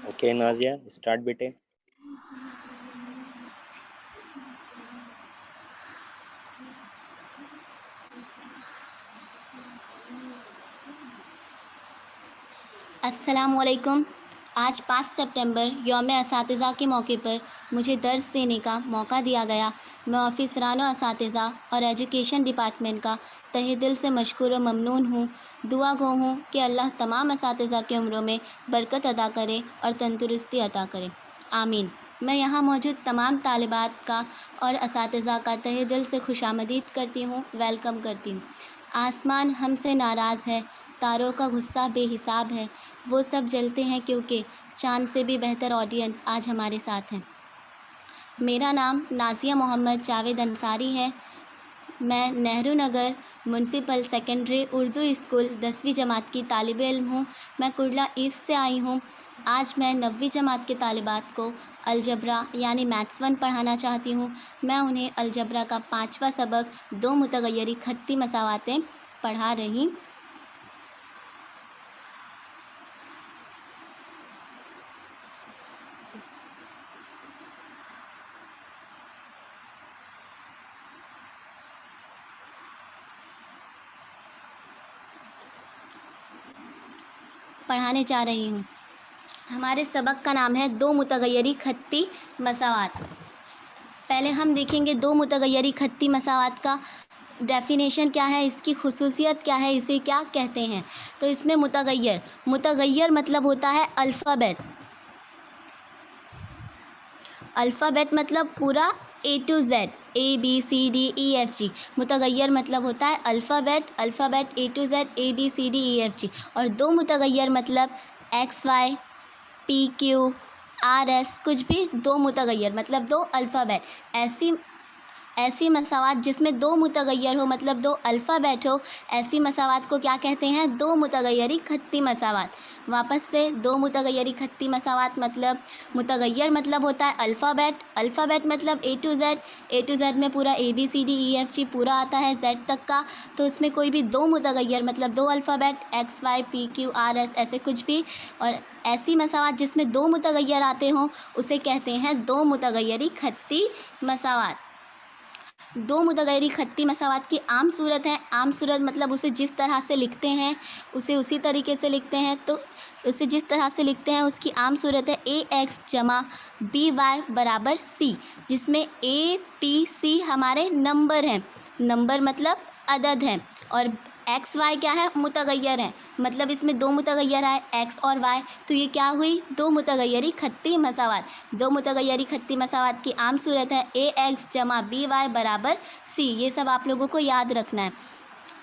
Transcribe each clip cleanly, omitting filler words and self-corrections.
Okay Nazia, start बेटे। अस्सलामुअलैकुम। आज 5 सितंबर यौम असातिज़ा के मौके पर मुझे दर्स देने का मौका दिया गया। मैं ऑफिसरान असातिज़ा और एजुकेशन डिपार्टमेंट का तहे दिल से मशकूर व ममनून हूँ। दुआ गो हूँ कि अल्लाह तमाम असातिज़ा की उम्रों में बरकत अता करे और तंदुरुस्ती अता करे, आमीन। मैं यहाँ मौजूद तमाम तालिबात का और असातिज़ा का तहे दिल से खुशामदीद करती हूँ, वेलकम करती हूँ। आसमान हमसे नाराज़ है, तारों का गुस्सा बेहिसाब है, वो सब जलते हैं क्योंकि चाँद से भी बेहतर ऑडियंस आज हमारे साथ हैं। मेरा नाम नाज़िया मोहम्मद जावेद अंसारी है। मैं Nehru Nagar municipal secondary Urdu school 10वीं जमात की तालिब इल्म हूँ। मैं कुर्ला ईस्ट से आई हूँ। आज मैं 9वीं जमात के तालिबात को अलजबरा यानी मैथ्स 1 पढ़ाना चाहती हूँ। मैं उन्हें अलजबरा का 5वां सबक 2 मुतगय्यरी खत्ती मसावातें पढ़ा रही पढ़ाने जा रही हूँ। हमारे सबक का नाम है 2 मुतगय्यरी खत्ती मसावात। पहले हम देखेंगे 2 मुतगय्यरी खत्ती मसावात का डेफिनेशन क्या है, इसकी खुसूसियत क्या है, इसे क्या कहते हैं। तो इसमें मुतगय्यर मतलब होता है अल्फ़ाबेट। अल्फ़ाबेट मतलब पूरा A to Z, ABCDEFG। मुतगय्यर मतलब होता है alphabet A to Z ABCDEFG। और 2 मुतगय्यर मतलब XY PQ RS, कुछ भी 2 मुतगय्यर मतलब 2 अल्फ़ाबेट। ऐसी मसावात जिसमें 2 मुतगय्यर हो मतलब 2 अल्फ़ाबेट हो, ऐसी मसावात को क्या कहते हैं, 2 मुतगय्यरी खत्ती मसावात। वापस से 2 मुतगय्यरी खत्ती मसावात मतलब मुतगय्यर मतलब होता है अल्फ़ाबेट मतलब A to Z में पूरा ABCDEFG पूरा आता है Z तक का। तो उसमें कोई भी 2 मुतगय्यर मतलब 2 अल्फ़ाबेट XY PQ RS ऐसे कुछ भी। और ऐसी मसावात जिसमें 2 मुतगय्यर आते हों उसे कहते हैं 2 मुतगय्यरी खत्ती मसावात। 2 मुतगय्यरी खत्ती मसावात की आम सूरत है। आम सूरत मतलब उसे जिस तरह से लिखते हैं उसे उसी तरीके से लिखते हैं। तो उसे जिस तरह से लिखते हैं उसकी आम सूरत है AX जमा BY बराबर C, जिसमें APC हमारे नंबर हैं। नंबर मतलब अदद हैं। और XY क्या है, मुतगय्यर है। मतलब इसमें 2 मुतगय्यर आए X और Y, तो ये क्या हुई, 2 मुतगय्यरी खत्ती मसावात। 2 मुतगय्यरी खत्ती मसावात की आम सूरत है AX जमा BY बराबर C। ये सब आप लोगों को याद रखना है।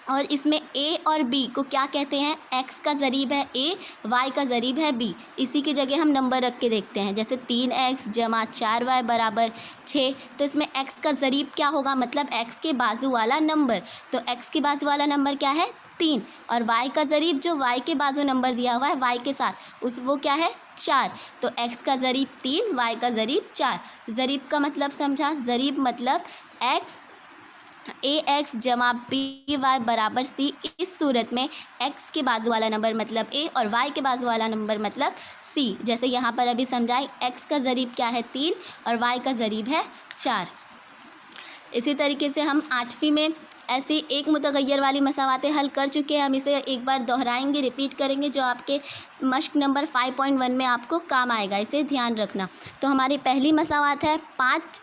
और इसमें A और B को क्या कहते हैं, X का ज़रीब है A, Y का ज़रीब है B। इसी की जगह हम नंबर रख के देखते हैं, जैसे 3X जमा 4Y बराबर 6। तो इसमें X का ज़रीब क्या होगा, मतलब X के बाजू वाला नंबर। तो X के बाजू वाला नंबर क्या है, 3। और Y का ज़रीब जो Y के बाजू नंबर दिया हुआ है Y के साथ वो क्या है, 4। तो X का ज़रीब 3, Y का ज़रीब 4। ज़रीब का मतलब समझा, ज़रीब मतलब AX जमा BY बराबर C। इस सूरत में X के बाजू वाला नंबर मतलब A और Y के बाजू वाला नंबर मतलब C। जैसे यहाँ पर अभी समझाएं, X का ज़रीब क्या है 3 और Y का ज़रीब है 4। इसी तरीके से हम 8वीं में ऐसी एक मुतगय्यर वाली मसावातें हल कर चुके हैं। हम इसे एक बार दोहराएंगे, रिपीट करेंगे, जो आपके मश्क नंबर 5.1 में आपको काम आएगा, इसे ध्यान रखना। तो हमारी पहली मसावात है 5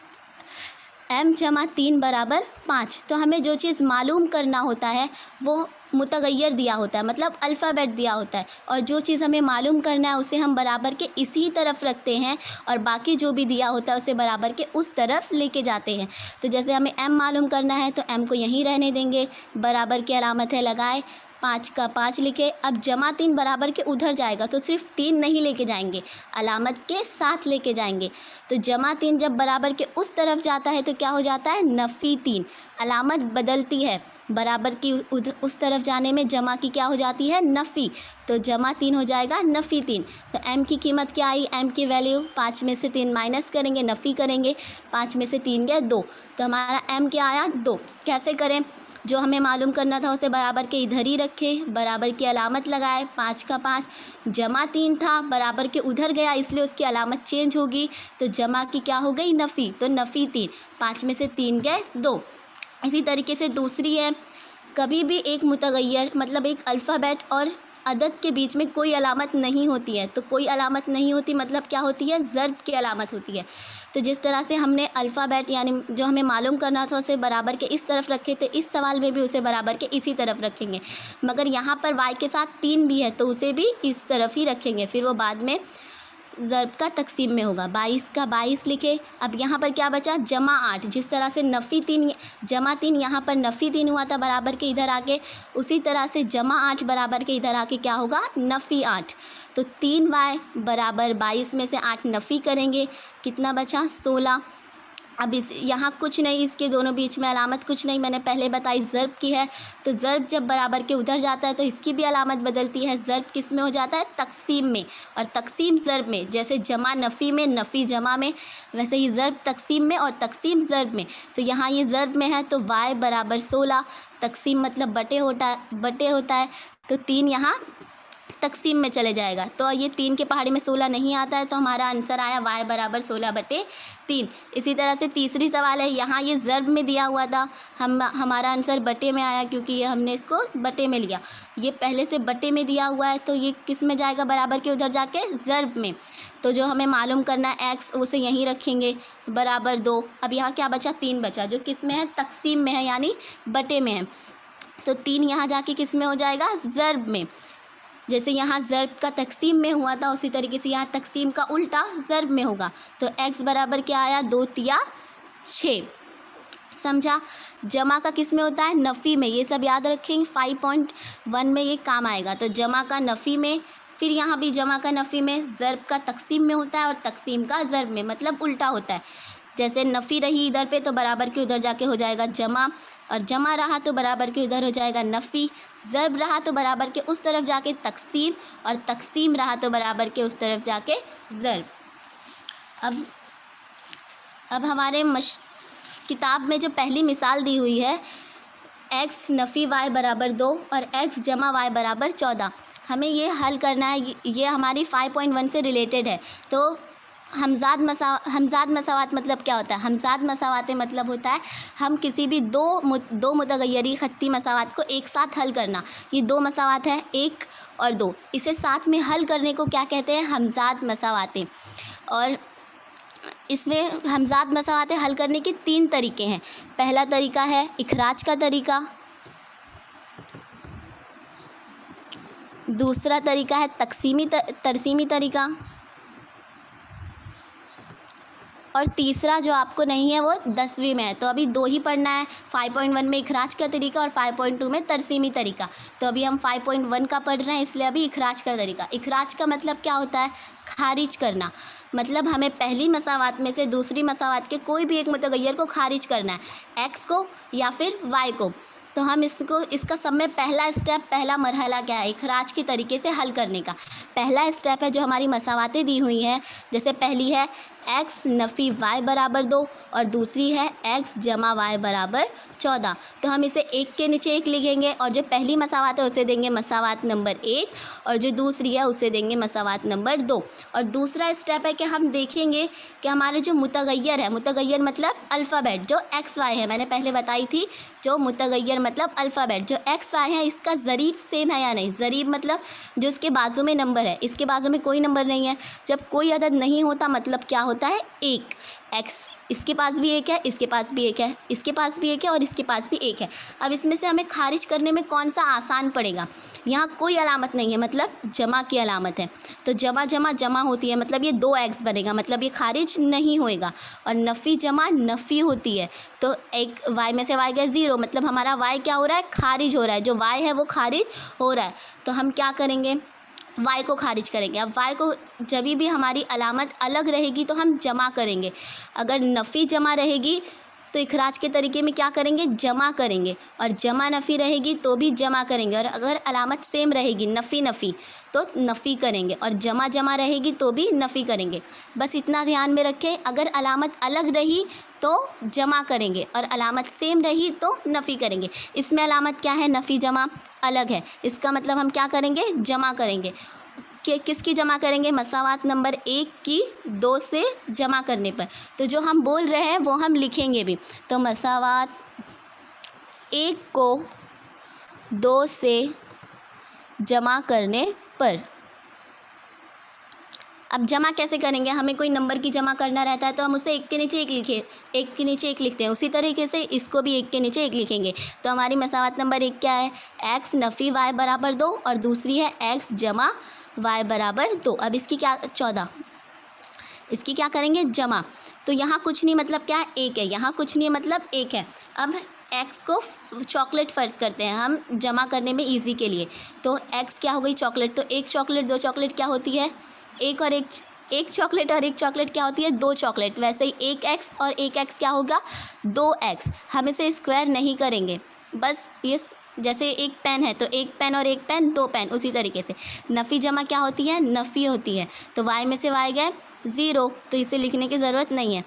M जमा 3 बराबर 5। तो हमें जो चीज़ मालूम करना होता है वो मुतगय्यर दिया होता है, मतलब अल्फ़ाबेट दिया होता है। और जो चीज़ हमें मालूम करना है उसे हम बराबर के इसी तरफ रखते हैं और बाकी जो भी दिया होता है उसे बराबर के उस तरफ लेके जाते हैं। तो जैसे हमें M मालूम करना है तो M को यहीं रहने देंगे, बराबर की अलामत है लगाए, 5 का 5 लिखे। अब जमा 3 बराबर के उधर जाएगा तो सिर्फ 3 नहीं लेके जाएंगे, अलामत के साथ लेके जाएंगे। तो जमा 3 जब बराबर के उस तरफ जाता है तो क्या हो जाता है, नफ़ी 3। अलामत बदलती है, बराबर की उस तरफ जाने में जमा की क्या हो जाती है, नफ़ी, तो जमा 3 हो जाएगा नफ़ी 3। तो m की कीमत क्या आई, m की वैल्यू 5 में से 3 माइनस करेंगे, नफ़ी करेंगे, 5 में से 3 गए 2, तो हमारा m क्या आया 2। कैसे करें, जो हमें मालूम करना था उसे बराबर के इधर ही रखे, बराबर की अलामत लगाए, 5 का 5, जमा 3 था, बराबर के उधर गया इसलिए उसकी अलामत चेंज होगी, तो जमा की क्या हो गई, नफ़ी, तो नफ़ी 3, 5 में से 3 गए 2। इसी तरीके से दूसरी है, कभी भी एक मुतगय्यर मतलब एक अल्फ़ाबेट और अदद के बीच में कोई अलामत नहीं होती है, तो कोई अलामत नहीं होती मतलब क्या होती है, ज़र्ब की अलामत होती है। तो जिस तरह से हमने अल्फ़ाबेट यानी जो हमें मालूम करना था उसे बराबर के इस तरफ रखे थे, इस सवाल में भी उसे बराबर के इसी तरफ रखेंगे, मगर यहाँ पर y के साथ 3 भी है तो उसे भी इस तरफ ही रखेंगे, फिर वो बाद में ज़र्ब का तकसीम में होगा। 22 का 22 लिखे। अब यहाँ पर क्या बचा, जमा 8, जिस तरह से नफ़ी 3 जमा 3 यहाँ पर नफ़ी 3 हुआ था बराबर के इधर आके, उसी तरह से जमा 8 बराबर के इधर आके क्या होगा, नफ़ी 8। तो 3y बराबर 22 में से 8 नफ़ी करेंगे, कितना बचा 16। अब इस यहाँ कुछ नहीं, इसके दोनों बीच में अलामत कुछ नहीं, मैंने पहले बताई ज़र्ब की है, तो ज़र्ब जब बराबर के उधर जाता है तो इसकी भी अलामत बदलती है, ज़र्ब किस में हो जाता है, तकसीम में, और तकसीम ज़र्ब में, जैसे जमा नफ़ी में, नफ़ी जमा में, वैसे ही ज़र्ब तकसीम में और तकसीम ज़र्ब में। तो यहाँ ये ज़र्ब में है तो y बराबर 16, तकसीम मतलब बटे होता है, तो 3 यहाँ तकसीम में चले जाएगा, तो ये 3 के पहाड़ी में 16 नहीं आता है, तो हमारा आंसर आया y बराबर 16/3। इसी तरह से तीसरी सवाल है, यहाँ ये ज़र्ब में दिया हुआ था, हमारा आंसर बटे में आया क्योंकि ये हमने इसको बटे में लिया, ये पहले से बटे में दिया हुआ है तो ये किस में जाएगा, बराबर के उधर जाके ज़र्ब में। तो जो हमें मालूम करना है x उसे यहीं रखेंगे, बराबर 2। अब यहाँ क्या बचा, 3 बचा, जो किस में है, तकसीम में है यानी बटे में है, तो 3 यहाँ जाके किस में हो जाएगा, ज़र्ब में। जैसे यहाँ ज़र्ब का तकसीम में हुआ था उसी तरीके से यहाँ तकसीम का उल्टा ज़र्ब में होगा, तो x बराबर क्या आया, 2 तिया 6। समझा। जमा का किस में होता है, नफ़ी में, ये सब याद रखेंगे, 5.1 में ये काम आएगा। तो जमा का नफ़ी में, फिर यहाँ भी जमा का नफ़ी में, ज़र्ब का तकसीम में होता है और तकसीम का ज़र्ब में, मतलब उल्टा होता है। जैसे नफ़ी रही इधर पे तो बराबर के उधर जाके हो जाएगा जमा, और जमा रहा तो बराबर के उधर हो जाएगा नफ़ी, ज़र्ब रहा तो बराबर के उस तरफ जाके तकसीम, और तकसीम रहा तो बराबर के उस तरफ जाके ज़र्ब। अब हमारे किताब में जो पहली मिसाल दी हुई है, x नफ़ी y बराबर 2 और x जमा y बराबर 14, हमें ये हल करना है, ये हमारी 5.1 से रिलेटेड है। तो हमज़ाद मसावात मतलब क्या होता है, हमज़ाद मसावात मतलब होता है हम किसी भी दो मुतगय्यरी ख़त्ती मसावात को एक साथ हल करना। ये 2 मसावात है, 1 और 2, इसे साथ में हल करने को क्या कहते हैं, हमज़ाद मसावातें। और इसमें हमज़ाद मसावातें हल करने के 3 तरीके हैं। पहला तरीका है इखराज का तरीका, दूसरा तरीका है तरसीमी तरीका, और तीसरा जो आपको नहीं है वो 10वीं में है। तो अभी 2 ही पढ़ना है, 5.1 में इखराज का तरीका और 5.2 में तरसीमी तरीका। तो अभी हम 5.1 का पढ़ रहे हैं, इसलिए अभी इखराज का तरीका। इखराज का मतलब क्या होता है, खारिज करना, मतलब हमें पहली मसावात में से दूसरी मसावात के कोई भी एक मुतगय्यर को खारिज करना है, x को या फिर y को। तो हम इसका सब में पहला स्टेप, पहला मरहला क्या है, इखराज के तरीके से हल करने का पहला स्टेप है जो हमारी मसावातें दी हुई हैं। जैसे पहली है x नफ़ी y बराबर 2 और दूसरी है x जमा y बराबर 14। तो हम इसे एक के नीचे एक लिखेंगे और जो पहली मसावात है उसे देंगे मसावात नंबर 1 और जो दूसरी है उसे देंगे मसावात नंबर 2। और दूसरा स्टेप है कि हम देखेंगे कि हमारे जो मुतगय्यर है, मुतगय्यर मतलब अल्फ़ाबेट जो x y है, मैंने पहले बताई थी, जो मुतगय्यर मतलब अल्फ़ाबेट जो x y है इसका ज़रीब सेम है या नहीं। ज़रीब मतलब जो इसके बाजू में नंबर है, इसके बाजू में कोई नंबर नहीं है। जब कोई अदद नहीं होता मतलब क्या होता है, एक। x इसके पास भी एक है, इसके पास भी एक है, इसके पास भी एक है और इसके पास भी एक है। अब इसमें से हमें खारिज करने में कौन सा आसान पड़ेगा, यहाँ कोई अलामत नहीं है, मतलब जमा की अलामत है। तो जमा जमा जमा होती है, मतलब ये 2x बनेगा, मतलब ये खारिज नहीं होएगा। और नफ़ी जमा नफ़ी होती है, तो एक y में से y गया 0, मतलब हमारा y क्या हो रहा है, खारिज हो रहा है, जो y है वो खारिज हो रहा है। तो हम क्या करेंगे, y को खारिज करेंगे। अब y को जब भी हमारी अलामत अलग रहेगी तो हम जमा करेंगे। अगर नफ़ी जमा रहेगी तो इखराज के तरीके में क्या करेंगे, जमा करेंगे, और जमा नफ़ी रहेगी तो भी जमा करेंगे, और अगर अलामत सेम रहेगी नफ़ी नफ़ी तो नफ़ी करेंगे, और जमा जमा रहेगी तो भी नफ़ी करेंगे। बस इतना ध्यान में रखें, अगर अलामत अलग रही तो जमा करेंगे और अलामत सेम रही तो नफ़ी करेंगे। इसमें अलामत क्या है, नफ़ी जमा अलग है, इसका मतलब हम क्या करेंगे, जमा करेंगे। कि किसकी जमा करेंगे, मसावात नंबर 1 की 2 से जमा करने पर। तो जो हम बोल रहे हैं वो हम लिखेंगे भी। तो मसावात 1 को 2 से जमा करने पर। अब जमा कैसे करेंगे, हमें कोई नंबर की जमा करना रहता है तो हम उसे एक के नीचे एक लिखे, एक के नीचे एक लिखते हैं, उसी तरीके से इसको भी एक के नीचे एक लिखेंगे। तो हमारी मसावत नंबर 1 क्या है, x नफ़ी y बराबर 2, और दूसरी है x जमा y बराबर 2। अब इसकी क्या 14, इसकी क्या करेंगे, जमा। तो यहाँ कुछ नहीं मतलब क्या है, 1 है, यहाँ कुछ नहीं मतलब 1 है। अब x को चॉकलेट फ़र्ज़ करते हैं हम जमा करने में इजी के लिए। तो x क्या हो गई, चॉकलेट। तो एक चॉकलेट दो चॉकलेट क्या होती है, एक और एक चॉकलेट और एक चॉकलेट क्या होती है, 2 चॉकलेट। वैसे ही 1x और 1x क्या होगा, 2x। हम इसे स्क्वायर नहीं करेंगे, बस ये जैसे एक पेन है तो एक पेन और एक पेन 2 पेन, उसी तरीके से नफ़ी जमा क्या होती है, नफ़ी होती है। तो y में से y गए 0, तो इसे लिखने की ज़रूरत नहीं है।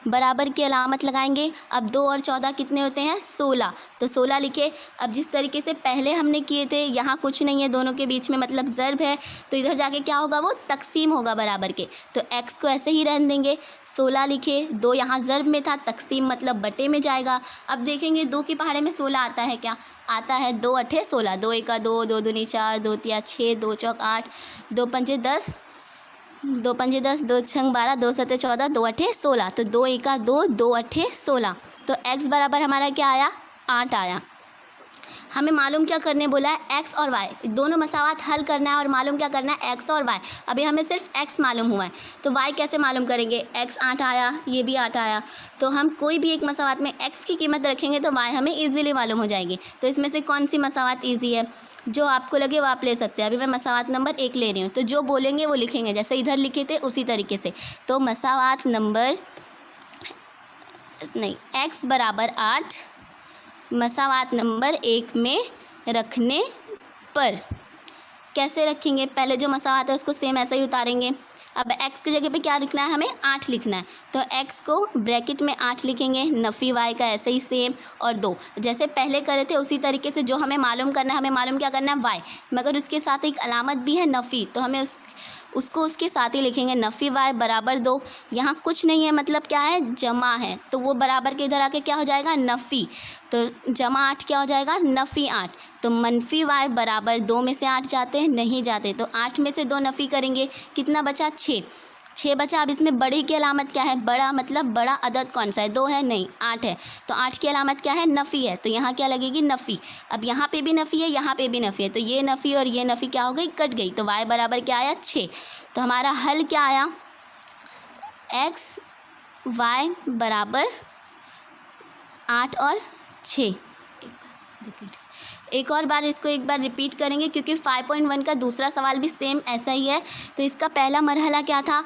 बराबर की अलामत लगाएंगे। अब 2 और 14 कितने होते हैं, 16। तो 16 लिखे। अब जिस तरीके से पहले हमने किए थे, यहाँ कुछ नहीं है दोनों के बीच में मतलब ज़र्ब है, तो इधर जाके क्या होगा, वो तकसीम होगा बराबर के। तो x को ऐसे ही रहने देंगे, 16 लिखे। 2 यहाँ ज़र्ब में था, तकसीम मतलब बटे में जाएगा। अब देखेंगे 2 के पहाड़े में 16 आता है क्या, आता है। 2 अठे 16, 2 एका 2, 2 दूनी 4, 2 तिया 6, 2 चौक 8, 2 पंजे 10, 2 पंजे 10, 2 छंग 12, 2 सते 14, 2 अठे 16। तो 2 एका 2, 2 अठे 16। तो x बराबर हमारा क्या आया, 8 आया। हमें मालूम क्या करने बोला है, x और y दोनों मसावात हल करना है, और मालूम क्या करना है, x और y। अभी हमें सिर्फ x मालूम हुआ है, तो y कैसे मालूम करेंगे, x 8 आया, ये भी 8 आया। तो हम कोई भी एक मसावात में x की कीमत रखेंगे तो y हमें ईजिली मालूम हो जाएगी। तो इसमें से कौन सी मसावात ईजी है, जो आपको लगे वो आप ले सकते हैं। अभी मैं मसावात नंबर 1 ले रही हूँ, तो जो बोलेंगे वो लिखेंगे, जैसे इधर लिखे थे उसी तरीके से। तो मसावात नंबर नहीं, x बराबर 8 मसावात नंबर 1 में रखने पर। कैसे रखेंगे, पहले जो मसावात है उसको सेम ऐसा ही उतारेंगे। अब x की जगह पे क्या लिखना है, हमें 8 लिखना है। तो x को ब्रैकेट में 8 लिखेंगे, नफ़ी y का ऐसे ही सेम, और 2 जैसे पहले करे थे उसी तरीके से। जो हमें मालूम करना है, हमें मालूम क्या करना है, y, मगर उसके साथ एक अलामत भी है नफ़ी, तो हमें उसको उसके साथ ही लिखेंगे, नफ़ी y बराबर 2। यहाँ कुछ नहीं है मतलब क्या है, जमा है, तो वो बराबर के इधर आके क्या हो जाएगा, नफ़ी। तो जमा 8 क्या हो जाएगा, नफ़ी 8। तो मनफी y बराबर 2 में से 8 जाते हैं, नहीं जाते, तो 8 में से 2 नफ़ी करेंगे, कितना बचा, 6 बचा। अब इसमें बड़ी की अलामत क्या है, बड़ा मतलब बड़ा अदद कौन सा है, 2 है, नहीं 8 है। तो 8 की अलामत क्या है, नफ़ी है, तो यहाँ क्या लगेगी, नफ़ी। अब यहाँ पे भी नफ़ी है, यहाँ पे भी नफ़ी है, तो ये नफ़ी और ये नफ़ी क्या हो गई, कट गई। तो y बराबर क्या आया, 6। तो हमारा हल क्या आया, x y बराबर 8 और 6। एक और बार इसको एक बार रिपीट करेंगे, क्योंकि 5.1 का दूसरा सवाल भी सेम ऐसा ही है। तो इसका पहला मरहला क्या था,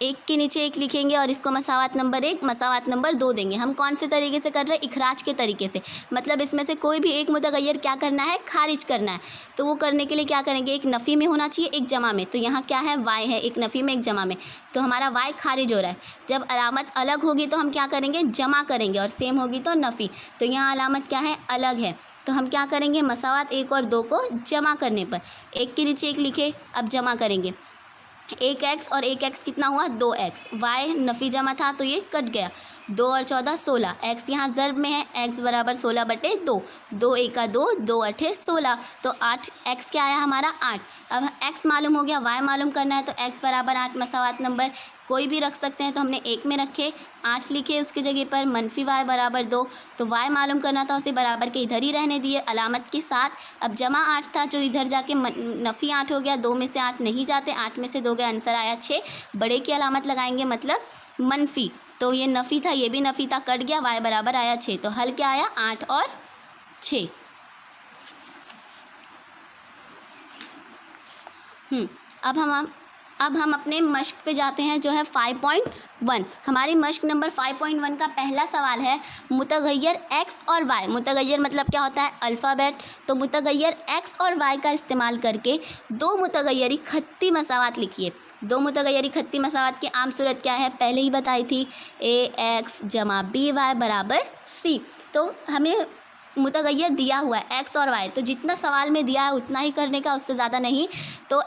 एक के नीचे एक लिखेंगे और इसको मसावात नंबर 1 मसावात नंबर 2 देंगे। हम कौन से तरीके से कर रहे हैं, इखराज के तरीके से, मतलब इसमें से कोई भी एक मुतगय्यर क्या करना है, खारिज करना है। तो वो करने के लिए क्या करेंगे, एक नफ़ी में होना चाहिए, एक जमा में। तो यहाँ क्या है, y है, एक नफ़ी में एक जमा में, तो हमारा y खारिज हो रहा है। जब अलामत अलग होगी तो हम क्या करेंगे, जमा करेंगे, और सेम होगी तो नफ़ी। तो यहाँ अलामत क्या है, अलग है, तो हम क्या करेंगे, मसावात 1 और 2 को जमा करने पर एक के नीचे एक लिखे। अब जमा करेंगे, 1x और 1x कितना हुआ, 2x। y नफ़ी जमा था तो ये कट गया, 2 और 14 16। x यहाँ ज़र्ब में है, x बराबर 16 बटे 2, 2 एका 2, 2 अठे 16। तो 8, x क्या आया हमारा, 8। अब x मालूम हो गया, y मालूम करना है, तो x बराबर 8 मसावात नंबर कोई भी रख सकते हैं, तो हमने 1 में रखे, 8 लिखे उसकी जगह पर, मनफी y बराबर 2। तो y मालूम करना था, उसे बराबर के इधर ही रहने दिए अलामत के साथ। अब जमा 8 था जो इधर जाके नफ़ी 8 हो गया, 2 में से 8 नहीं जाते, 8 में से 2 गए, आंसर आया 6। बड़े की अलामत लगाएंगे मतलब मनफी, तो ये नफ़ी था, ये भी नफ़ी था, कट गया, y बराबर आया 6। तो हल क्या आया, 8 और 6। अब हम अब हम अपने मश्क पे जाते हैं जो है 5.1। हमारी मश्क नंबर 5.1 का पहला सवाल है मुतगय्यर x और y। मुतगय्यर मतलब क्या होता है? अल्फ़ाबेट। तो मुतगय्यर x और y का इस्तेमाल करके दो मुतगय्यरी खत्ती मसावात लिखिए। दो मुतगय्यरी खत्ती मसावात की आम सूरत क्या है? पहले ही बताई थी, ax जमा by बराबर c। तो हमें मुतगय्यर दिया हुआ है x और y, तो जितना सवाल में दिया है उतना ही करने का, उससे ज़्यादा नहीं। तो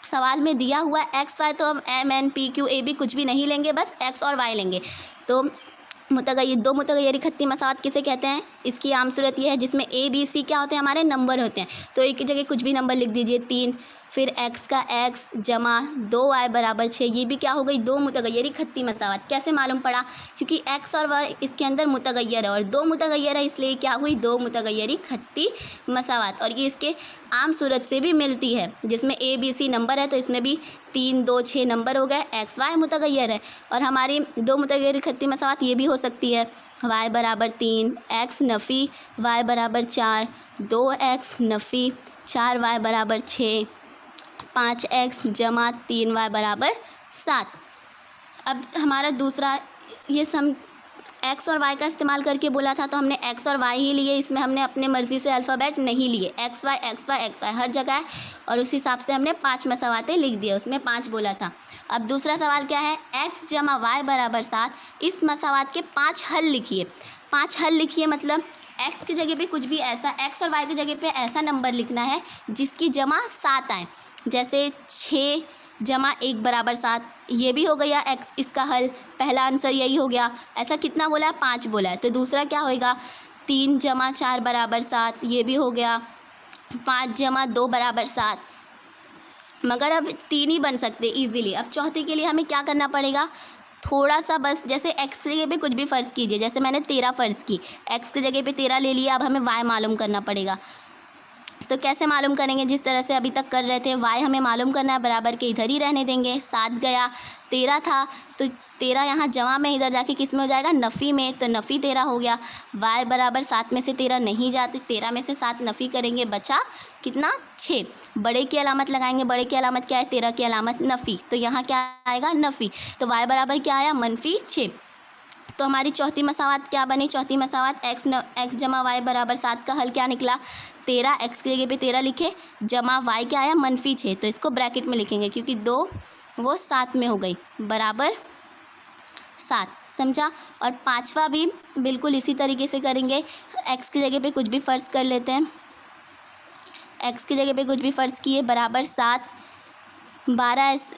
सवाल में दिया हुआ है एक्स वाई, तो हम M N P Q A B कुछ भी नहीं लेंगे, बस एक्स और वाई लेंगे। तो दो मुतगय्यरी खत्ती मसावात किसे कहते हैं? इसकी आम सूरत ये है जिसमें ए बी सी क्या होते हैं? हमारे नंबर होते हैं। तो एक की जगह कुछ भी नंबर लिख दीजिए, 3, फिर x का x जमा 2y बराबर 6। ये भी क्या हो गई? दो मुतगय्यरी खत्ती मसावात। कैसे मालूम पड़ा? क्योंकि x और y इसके अंदर मुतगय्यर है और दो मुतगय्यर है, इसलिए क्या हुई? दो मुतगय्यरी खत्ती मसावात। और ये इसके आम सूरत से भी मिलती है, जिसमें ए बी सी नंबर है तो इसमें भी 3, 2, 6 नंबर हो गए, एक्स वाई मुतगय्यर है। और हमारी दो मुतगय्यरी खत्ती मसावात ये भी हो सकती है, y बराबर 3, x नफ़ी y बराबर 4, 2x नफ़ी 4y बराबर 6, 5x जमा 3y बराबर 7। अब हमारा दूसरा, ये सम x और y का इस्तेमाल करके बोला था तो हमने x और y ही लिए, इसमें हमने अपने मर्ज़ी से अल्फ़ाबेट नहीं लिए। एक्स वाई हर जगह है और उस हिसाब से हमने 5 मसावातें लिख दिए, उसमें 5 बोला था। अब दूसरा सवाल क्या है? x जमा y बराबर 7। इस मसावात के 5 हल लिखिए। 5 हल लिखिए मतलब x की जगह पे कुछ भी ऐसा, x और y की जगह पे ऐसा नंबर लिखना है जिसकी जमा 7 आए। जैसे 6 जमा 1 बराबर 7, ये भी हो गया x इसका हल, पहला आंसर यही हो गया। ऐसा कितना बोला है? 5 बोला है। तो दूसरा क्या होएगा? 3 जमा 4 बराबर 7, ये भी हो गया। 5 जमा 2 बराबर 7, मगर अब 3 ही बन सकते ईजिली। अब चौथे के लिए हमें क्या करना पड़ेगा? थोड़ा सा बस, जैसे x की जगह पे कुछ भी फ़र्ज़ कीजिए, जैसे मैंने 13 फ़र्ज़ की, x की जगह पे 13 ले लिया, अब हमें y मालूम करना पड़ेगा। तो कैसे मालूम करेंगे? जिस तरह से अभी तक कर रहे थे, y हमें मालूम करना है, बराबर के इधर ही रहने देंगे। 7 गया, 13 था तो 13 यहाँ जमा में इधर जाके किस में हो जाएगा? नफ़ी में, तो नफ़ी 13 हो गया। y बराबर 7 में से 13 नहीं जाते, 13 में से 7 नफ़ी करेंगे, बचा कितना? 6। बड़े की अलामत लगाएंगे, बड़े की अलामत क्या है? 13 की अलामत नफ़ी, तो यहाँ क्या आएगा? नफ़ी। तो y बराबर क्या आया? -6। तो हमारी चौथी मसावात क्या बनी? चौथी मसावात x जमा y बराबर 7 का हल क्या निकला? 13, x की जगह पे 13 लिखे, जमा y क्या आया? -6। तो इसको ब्रैकेट में लिखेंगे क्योंकि 2 वो 7 में हो गई, बराबर 7। समझा? और पांचवा भी बिल्कुल इसी तरीके से करेंगे। x की जगह पे कुछ भी फ़र्ज़ कर लेते हैं, x की जगह पे कुछ भी फ़र्ज़ किए, बराबर 7, 12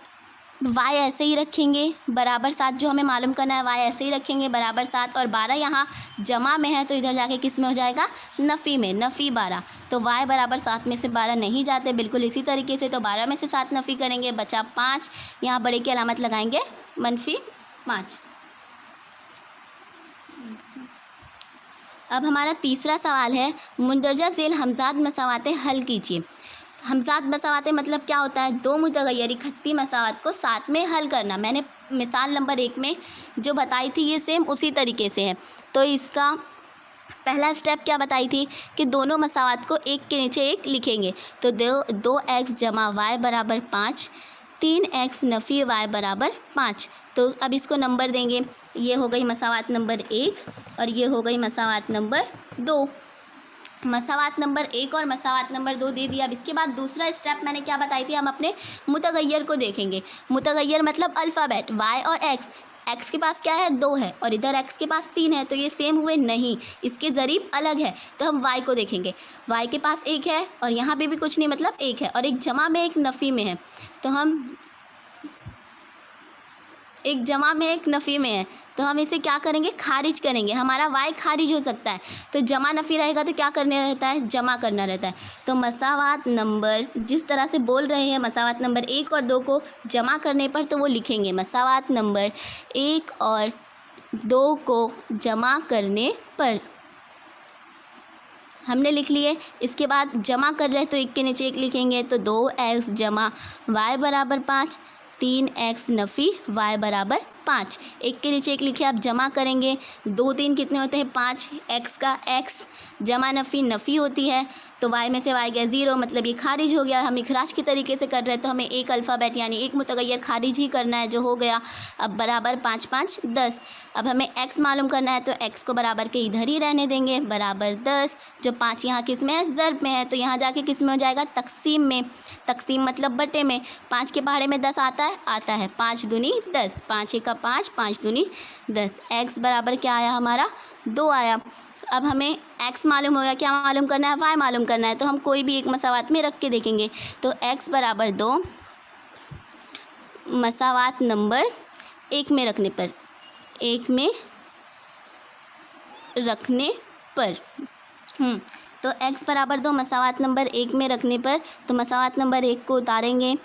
y ऐसे ही रखेंगे, बराबर 7 जो हमें मालूम करना है, y ऐसे ही रखेंगे, बराबर 7। और 12 यहाँ जमा में है तो इधर जाके किस में हो जाएगा? नफ़ी में, नफ़ी 12। तो y बराबर 7 में से 12 नहीं जाते, बिल्कुल इसी तरीके से। तो 12 में से 7 नफ़ी करेंगे, बचा 5, यहाँ बड़े की अलामत लगाएंगे, -5। अब हमारा तीसरा सवाल है, मुंदरजा ज़ेल हमज़ाद मसावातें हल कीजिए। हमज़ाद मसावातें मतलब क्या होता है? दो मुतगय्यरी खत्ती मसावात को साथ में हल करना। मैंने मिसाल नंबर 1 में जो बताई थी ये सेम उसी तरीके से है। तो इसका पहला स्टेप क्या बताई थी कि दोनों मसावात को एक के नीचे एक लिखेंगे। तो 2x जमा y बराबर 5, 3x नफ़ी y बराबर 5। तो अब इसको नंबर देंगे, ये हो गई मसावात नंबर 1 और ये हो गई मसावात नंबर 2। मसावात नंबर 1 और मसावात नंबर 2 दे दिया। अब इसके बाद दूसरा स्टेप मैंने क्या बताई थी? हम अपने मुतगय्यर को देखेंगे। मुतगय्यर मतलब अल्फ़ाबेट, y और x के पास क्या है? 2 है और इधर x के पास 3 है, तो ये सेम हुए नहीं, इसके ज़रीब अलग है। तो हम y को देखेंगे, y के पास 1 है और यहाँ पे भी कुछ नहीं, मतलब 1 है, और एक जमा में एक नफ़ी में है। तो हम एक जमा में एक नफ़ी में है, तो हम इसे क्या करेंगे? खारिज करेंगे। हमारा y खारिज हो सकता है, तो जमा नफ़ी रहेगा तो क्या करना रहता है? जमा करना रहता है। तो मसावात नंबर जिस तरह से बोल रहे हैं, मसावात नंबर 1 और 2 को जमा करने पर तो वो लिखेंगे, मसावात नंबर 1 और 2 को जमा करने पर हमने लिख लिए। इसके बाद जमा कर रहे हैं तो एक के नीचे एक लिखेंगे, तो 2x जमा y बराबर 5, 3x नफ़ी y बराबर 5, एक के नीचे एक लिखे आप जमा करेंगे, 2 3 कितने होते हैं 5, x का x जमा नफ़ी नफ़ी होती है, तो y में से y गया 0, मतलब ये खारिज हो गया। हम इखराज के तरीके से कर रहे हैं तो हमें एक अल्फ़ाबेट यानी एक मुतगय्यर खारिज ही करना है, जो हो गया। अब बराबर 5 5 10। अब हमें x मालूम करना है तो x को बराबर के इधर ही रहने देंगे, बराबर 10। जो 5 यहाँ किस में है, ज़र्ब में है, तो यहाँ जाके किस में हो जाएगा, तकसीम में। तकसीम मतलब बटे में। 5 के पहाड़े में 10 आता है, आता है। 5 दूनी 10, 5 एक का 5, 5 दूनी 10। x बराबर क्या आया हमारा, 2 आया। अब हमें x मालूम हो गया, क्या मालूम करना है, y मालूम करना है, तो हम कोई भी एक मसावात में रख के देखेंगे। तो x बराबर 2 मसावात नंबर 1 में रखने पर, 1 में रखने पर तो x बराबर 2 मसावात नंबर 1 में रखने पर, तो मसावात नंबर 1 को उतारेंगे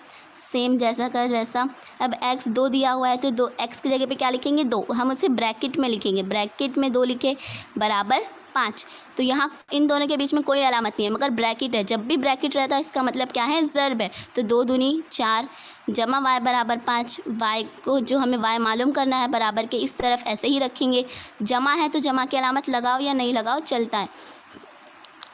सेम जैसा का वैसा। अब x 2 दिया हुआ है तो 2 x की जगह पे क्या लिखेंगे, 2, हम उसे ब्रैकेट में लिखेंगे, ब्रैकेट में 2 लिखे, बराबर 5। तो यहाँ इन दोनों के बीच में कोई अलामत नहीं है, मगर ब्रैकेट है। जब भी ब्रैकेट रहता है इसका मतलब क्या है, ज़र्ब है। तो 2 दूनी 4 जमा y बराबर 5। y को जो हमें y मालूम करना है बराबर के इस तरफ ऐसे ही रखेंगे। जमा है तो जमा की अलामत लगाओ या नहीं लगाओ चलता है,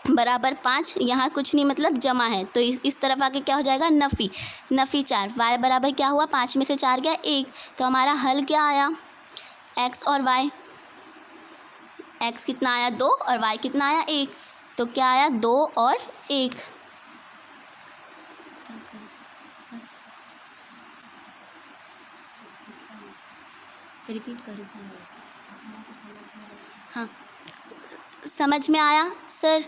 बराबर 5। यहाँ कुछ नहीं मतलब जमा है, तो इस तरफ आके क्या हो जाएगा, नफ़ी नफ़ी 4। y बराबर क्या हुआ, 5 में से 4 गया 1, तो हमारा हल क्या आया, x और y। x कितना आया 2 और y कितना आया 1, तो क्या आया 2 और 1। रिपीट करो। हाँ समझ में आया सर,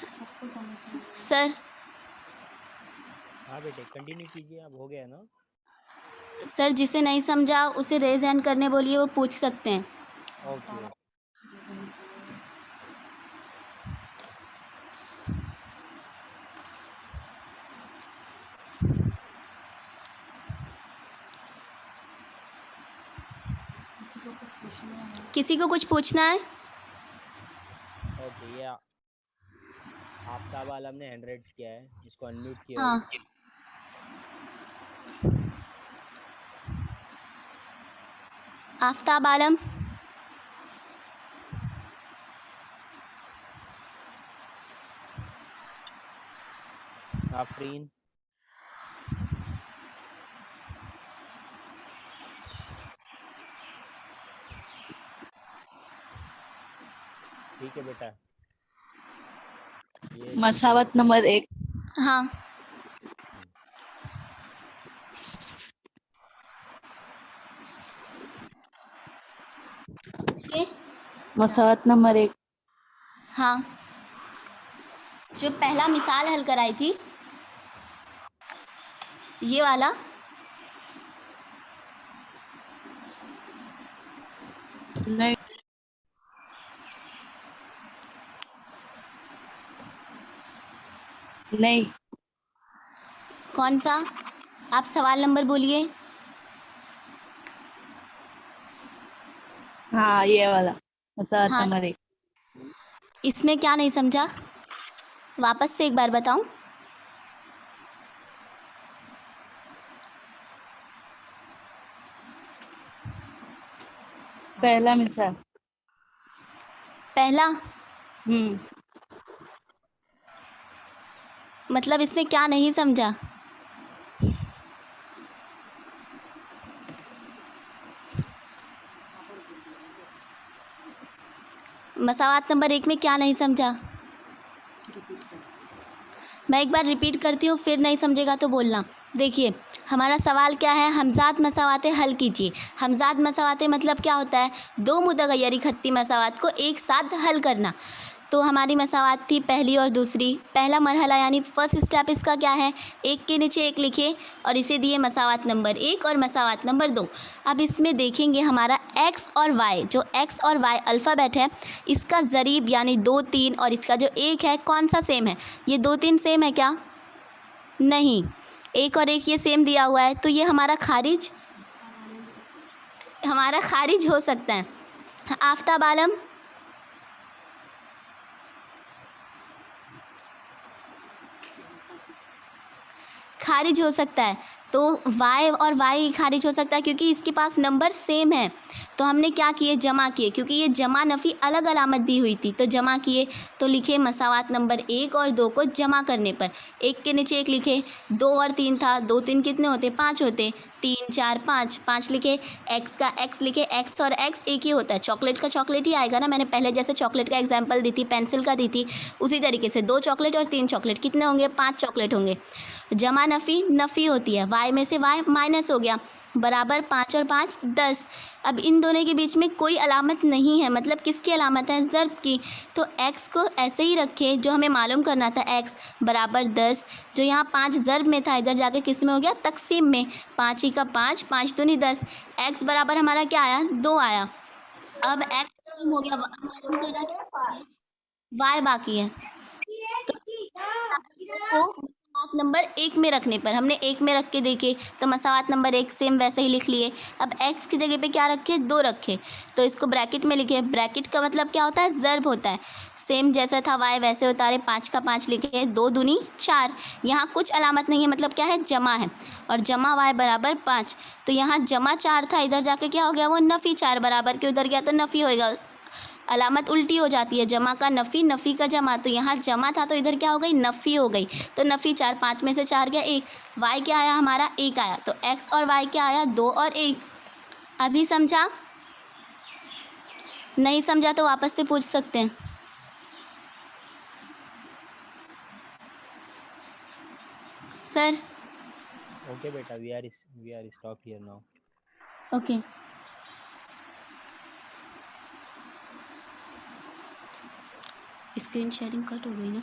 सबको समझ में सर। हाँ बेटे कंटिन्यू कीजिए, अब हो गया ना। सर जिसे नहीं समझा उसे रेज हैंड करने बोलिए, वो पूछ सकते हैं। Okay okay. किसी को कुछ पूछना है, ओके, ये आफ्ताब आलम ने हैंड रेज किया है, इसको अनम्यूट किया हाँ। अभी। आफ्ताब आलम, आफरीन, ठीक है बेटा, ये मसावत नंबर 1। हाँ पूछिए। मसावत नंबर 1। हाँ जो पहला मिसाल हल कराई थी, ये वाला, नहीं नहीं, कौन सा, आप सवाल नंबर बोलिए। हाँ ये वाला मसावत हाँ नंबर 1। इसमें क्या नहीं समझा, वापस से एक बार बताऊं। पहला मिसाल। पहला हम्म मतलब इसमें क्या नहीं समझा, मसावात नंबर 1 में क्या नहीं समझा। मैं एक बार रिपीट करती हूँ, फिर नहीं समझेगा तो बोलना। देखिए हमारा सवाल क्या है, हमजाद मसावातें हल कीजिए। हमजाद मसावातें मतलब क्या होता है, दो मुतगय्यर खत्ती मसावात को एक साथ हल करना। तो हमारी मसावात थी पहली और दूसरी। पहला मरहला यानी फर्स्ट स्टेप इसका क्या है, एक के नीचे एक लिखे और इसे दिए मसावात नंबर 1 और मसावात नंबर 2। अब इसमें देखेंगे हमारा x और y, जो x और y अल्फ़ाबेट है, इसका ज़रीब यानी 2 3 और इसका जो 1 है कौन सा सेम है। ये 2 3 सेम है क्या, नहीं, 1 और 1 ये सेम दिया हुआ है, तो ये हमारा खारिज हो सकता है। आफ्ताब आलम, खारिज हो सकता है। तो y और y खारिज हो सकता है क्योंकि इसके पास नंबर सेम है। तो हमने क्या किए, जमा किए, क्योंकि ये जमा नफ़ी अलग अलामत दी हुई थी तो जमा किए। तो लिखे मसावात नंबर 1 और 2 को जमा करने पर, एक के नीचे एक लिखे, 2 और 3 था, 2 3 कितने होते, 5 होते, 3 4 5, 5 लिखे, x का x लिखे, x और x एक ही होता है, चॉकलेट का चॉकलेट ही आएगा ना। मैंने पहले जैसे चॉकलेट का एग्जाम्पल दी थी, पेंसिल का दी थी, उसी तरीके से 2 चॉकलेट और 3 चॉकलेट कितने होंगे, 5 चॉकलेट होंगे। जमा नफ़ी नफ़ी होती है, y में से y माइनस हो गया, बराबर 5 और 5 10। अब इन दोनों के बीच में कोई अलामत नहीं है, मतलब किसकी अलामत है, ज़र्ब की। तो x को ऐसे ही रखे, जो हमें मालूम करना था, x बराबर 10, जो यहाँ 5 ज़र्ब में था इधर जाके किस में हो गया, तकसीम में, 5 ही का 5, 5 दूनी 10, x बराबर हमारा क्या आया, 2 आया। अब x मालूम हो गया, मालूम करना क्या है, y बाकी है। तो को मसावात नंबर 1 में रखने पर, हमने 1 में रख के देखे तो मसावात नंबर 1 सेम वैसे ही लिख लिए। अब x की जगह पे क्या रखे, 2 रखे, तो इसको ब्रैकेट में लिखे। ब्रैकेट का मतलब क्या होता है, ज़र्ब होता है, सेम जैसा था y वैसे उतारे, 5 का 5 लिखे, 2 दूनी 4, यहाँ कुछ अलामत नहीं है, मतलब क्या है, जमा है, और जमा y बराबर 5। तो यहाँ जमा 4 था, इधर जाके क्या हो गया, वो नफ़ी 4 बराबर के उधर गया तो नफ़ी होएगा, अलामत उल्टी हो जाती है, जमा का नफ़ी, नफ़ी का जमा, तो यहाँ जमा था तो इधर क्या हो गई, नफ़ी हो गई, तो नफ़ी 4, 5 में से 4 गया 1, वाई क्या आया हमारा, 1 आया, तो x और y क्या आया, 2 और 1। अभी समझा, नहीं समझा तो वापस से पूछ सकते हैं। Sir Okay, beta, we are stop here now. Okay, screen sharing cut हो गई ना।